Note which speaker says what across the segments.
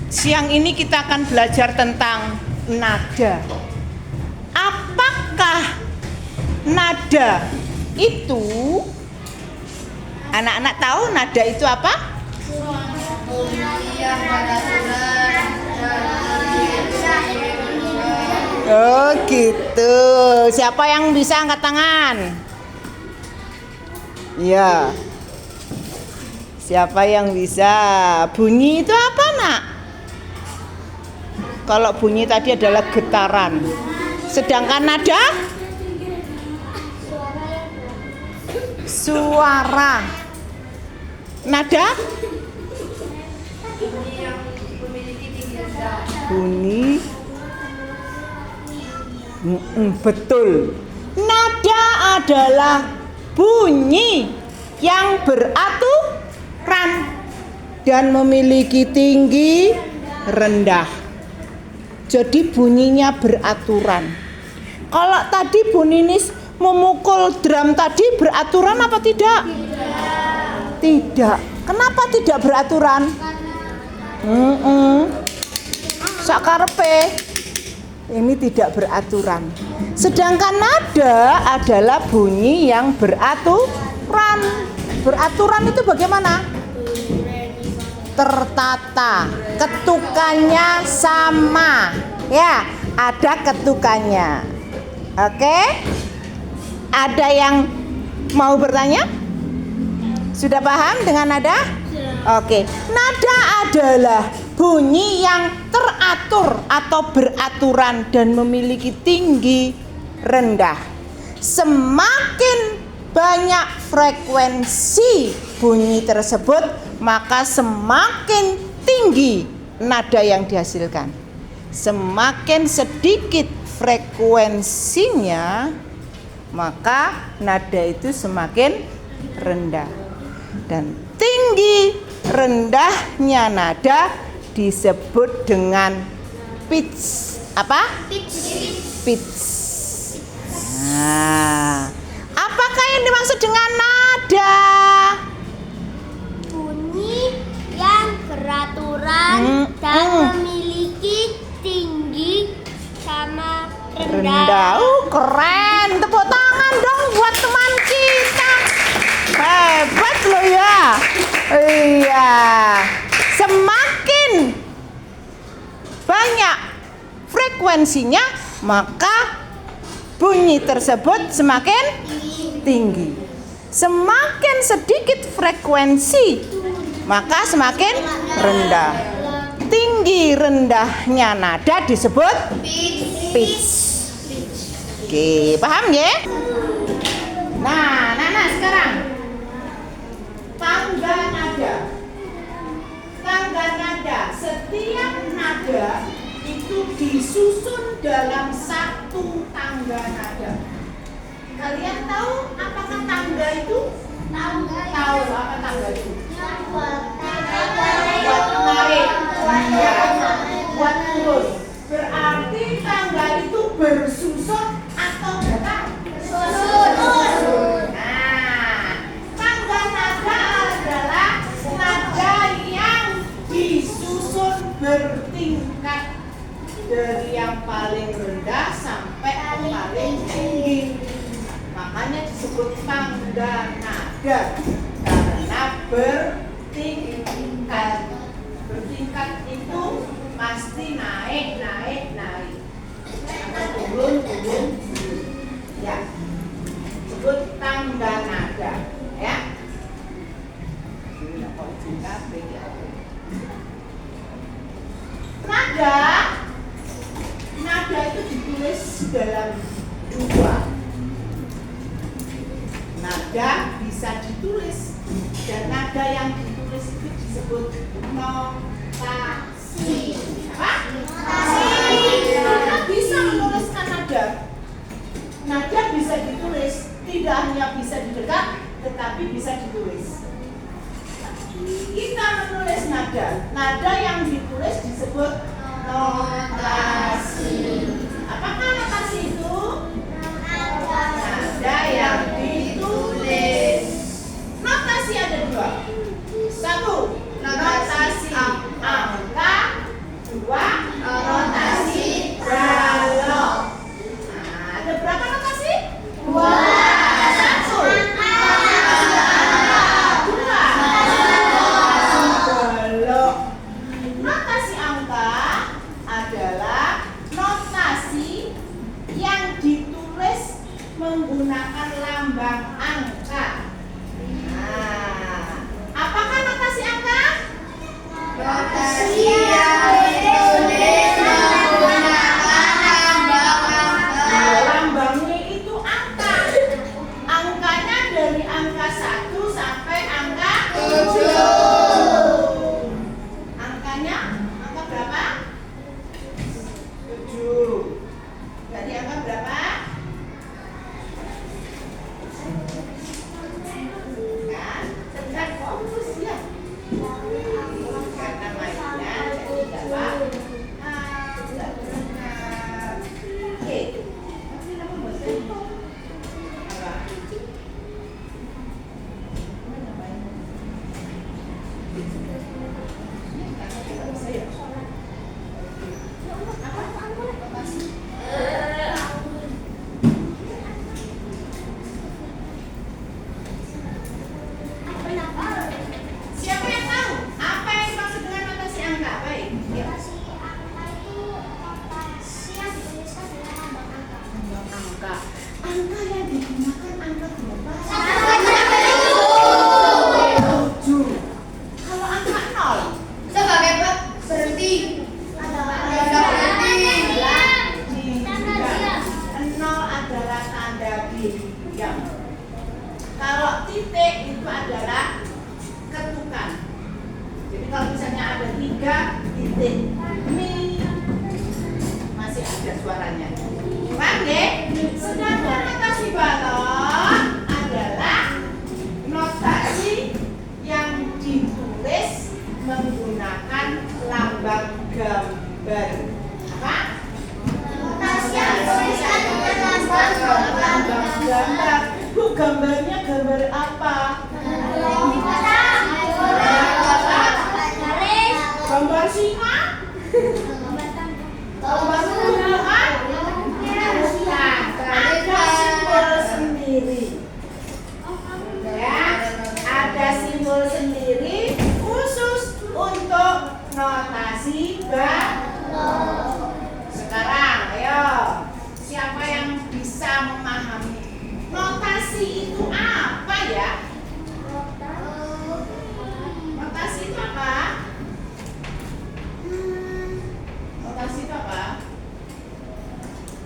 Speaker 1: Siang ini kita akan belajar tentang nada. Apakah nada itu? Anak-anak tahu nada itu apa? Oh gitu. Siapa yang bisa angkat tangan? Ya. Siapa yang bisa? Bunyi itu apa, Nak? Kalau bunyi tadi adalah getaran. Sedangkan nada? Suara. Nada? Bunyi. Betul. Nada adalah bunyi yang beraturan dan memiliki tinggi, rendah. Jadi bunyinya beraturan. Kalau tadi Bu Ninis memukul drum tadi beraturan apa tidak? Tidak. Kenapa tidak beraturan? Sakarepe. Ini tidak beraturan. Sedangkan nada adalah bunyi yang beraturan. Beraturan itu bagaimana? Tertata, ketukannya sama. Ya, ada ketukannya. Oke? Ada yang mau bertanya? Sudah paham dengan nada? Oke. Nada adalah bunyi yang teratur atau beraturan dan memiliki tinggi, rendah. Semakin banyak frekuensi bunyi tersebut, maka semakin tinggi nada yang dihasilkan. Semakin sedikit frekuensinya, maka nada itu semakin rendah. Dan tinggi rendahnya nada disebut dengan pitch. Apa? Pitch. Nah, apakah yang dimaksud dengan nada?
Speaker 2: Bunyi yang beraturan dan memiliki tinggi sama rendah.
Speaker 1: Keren. Tepuk tangan dong buat teman kita. Hebat loh ya. Iya. Semakin banyak frekuensinya, maka bunyi tersebut semakin tinggi. Semakin sedikit frekuensi, maka semakin rendah. Tinggi rendahnya nada disebut pitch. Oke, paham ya? Nah, Nana sekarang tangga nada. Tangga nada, setiap nada itu disusun dalam satu tangga nada. Kalian tahu apakah tangga itu? Tahu apa tangga itu? Buat menarik, buat turun. Berarti tangga itu bersusun atau bukan? Bersusun. Nah, tangga nada adalah nada yang disusun bertingkat dari yang paling rendah sampai yang paling tinggi. Makanya disebut tangga nada karena bertingkat. Bertingkat itu pasti naik. Atau turun. Ya. Sebut tangga nada, ya. Nada itu ditulis dalam dua. Nada bisa ditulis dan nada yang ditulis itu disebut notasi. Apa? Notasi. Kita bisa menuliskan nada. Nada bisa ditulis, tidak hanya bisa didekat, tetapi bisa ditulis. Kita menulis nada. Nada yang ditulis disebut notasi. Apakah notasi itu? Nada yang ditulis. Notasi ada dua. Satu, notasi angka. titik mi. Masih ada suaranya. Paham ya? Sedangkan notasi balok adalah notasi yang ditulis menggunakan lambang gambar. Apa?
Speaker 2: Notasi yang dituliskan dengan lambang
Speaker 1: Gambar. Bu, gambarnya gambar apa? Gambar singa? Gambar tumbuhan? Nah, ada simbol sendiri. Ya, ada simbol sendiri khusus untuk notasi balok. Sekarang, ayo, siapa yang bisa memahami notasi itu apa ya? Notasi itu apa? Notasi itu apa?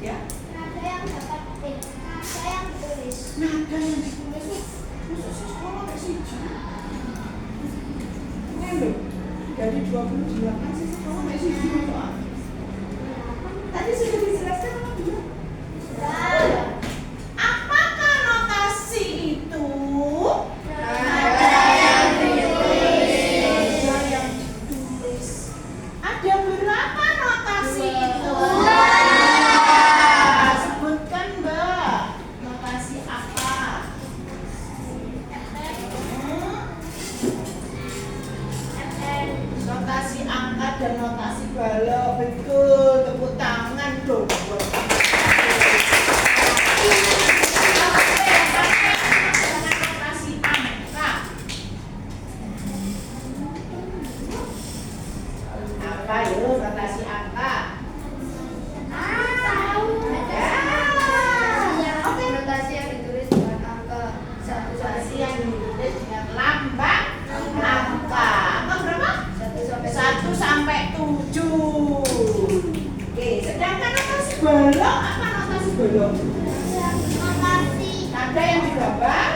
Speaker 1: Ya,
Speaker 2: Nada yang dapat nada yang ditulis.
Speaker 1: nada yang ditulis tuh khusus sekolah kayak siji. Ini loh, dari 28 sih sekolah kayak siji soal. Tadi sudah dijelaskan apa belum? Apakah notasi itu? Nada yang ditulis. Ada berapa notasi itu? Sebutkan, Mbak. Notasi apa? Notasi angka dan notasi balok. Betul, tepuk tangan dong. Notasi angka. Apa yuk notasi angka?
Speaker 2: Notasi yang ditulis dengan angka
Speaker 1: Notasi yang ditulis dengan lambang angka. Angka berapa? 1 sampai 7. Oke, sedangkan notasi balok apa notasi balok?
Speaker 2: Notasi
Speaker 1: Ada yang digambar,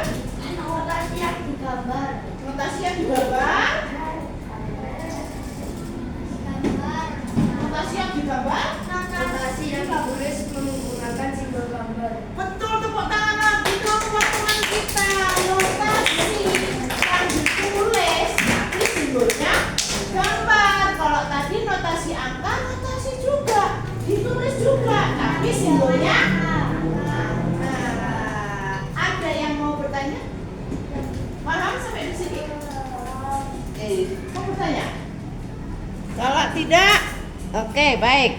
Speaker 2: notasi yang digambar.
Speaker 1: notasi yang digambar, notasi yang digambar.
Speaker 2: Notasi yang ditulis menggunakan simbol gambar.
Speaker 1: Betul, tepuk tangan lagi dong teman-teman kita. Notasi yang ditulis tapi simbolnya gambar. Kalau tadi notasi angka, notasi juga ditulis juga tapi simbolnya. Nah, ada yang mau bertanya? Paham sampai di sini? Mau bertanya? Kalau tidak, oke, baik.